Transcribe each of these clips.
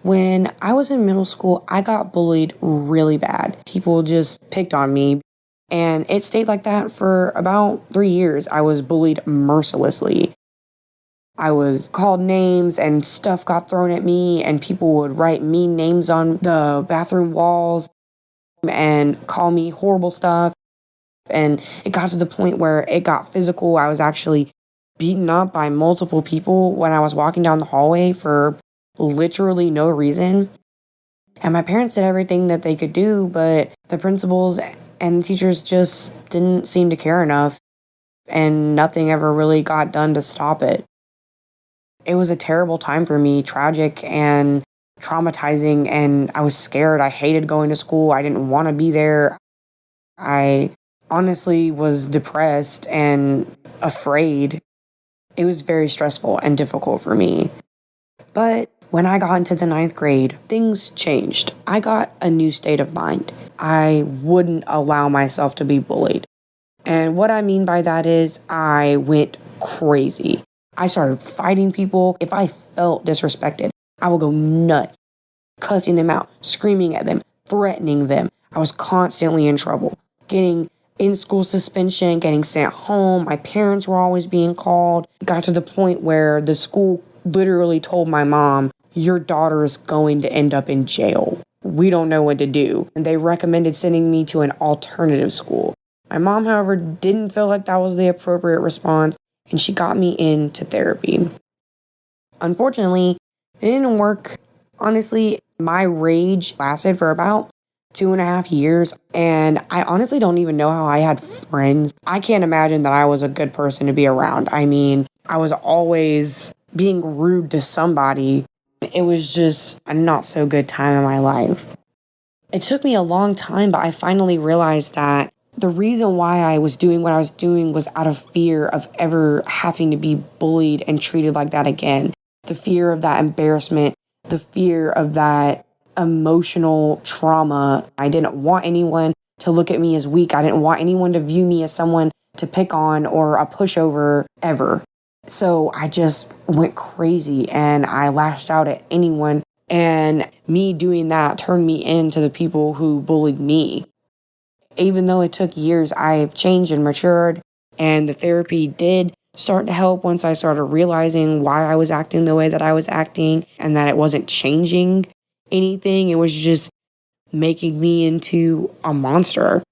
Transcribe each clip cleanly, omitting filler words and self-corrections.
When I was in middle school, I got bullied really bad. People just picked on me, and it stayed like that for about 3 years. I was bullied mercilessly. I was called names and stuff got thrown at me, and people would write mean names on the bathroom walls and call me horrible stuff. And it got to the point where it got physical. I was actually beaten up by multiple people when I was walking down the hallway for literally no reason. And my parents did everything that they could do, but the principals and the teachers just didn't seem to care enough, and nothing ever really got done to stop it. It was a terrible time for me, tragic and traumatizing, and I was scared. I hated going to school. I didn't want to be there. I honestly was depressed and afraid. It was very stressful and difficult for me. But when I got into the ninth grade, things changed. I got a new state of mind. I wouldn't allow myself to be bullied. And what I mean by that is I went crazy. I started fighting people. If I felt disrespected, I would go nuts, cussing them out, screaming at them, threatening them. I was constantly in trouble, getting in school suspension, getting sent home. My parents were always being called. It got to the point where the school literally told my mom, "Your daughter is going to end up in jail. We don't know what to do." And they recommended sending me to an alternative school. My mom, however, didn't feel like that was the appropriate response, and she got me into therapy. Unfortunately, it didn't work. Honestly, my rage lasted for about 2.5 years, and I honestly don't even know how I had friends. I can't imagine that I was a good person to be around. I mean, I was always being rude to somebody. It was just a not so good time in my life. It took me a long time, but I finally realized that the reason why I was doing what I was doing was out of fear of ever having to be bullied and treated like that again. The fear of that embarrassment, the fear of that emotional trauma. I didn't want anyone to look at me as weak. I didn't want anyone to view me as someone to pick on or a pushover ever. So I just went crazy and I lashed out at anyone. And me doing that turned me into the people who bullied me. Even though it took years, I've changed and matured, and the therapy did start to help once I started realizing why I was acting the way that I was acting and that it wasn't changing anything. It was just making me into a monster.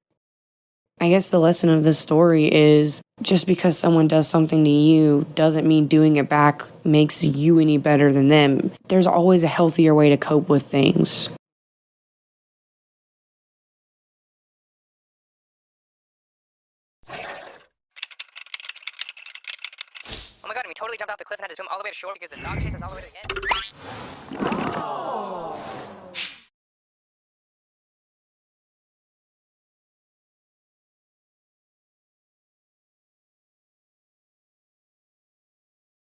I guess the lesson of this story is just because someone does something to you doesn't mean doing it back makes you any better than them. There's always a healthier way to cope with things. Oh my god, and we totally jumped off the cliff and had to swim all the way to shore because the dog chased us all the way to the end. Oh.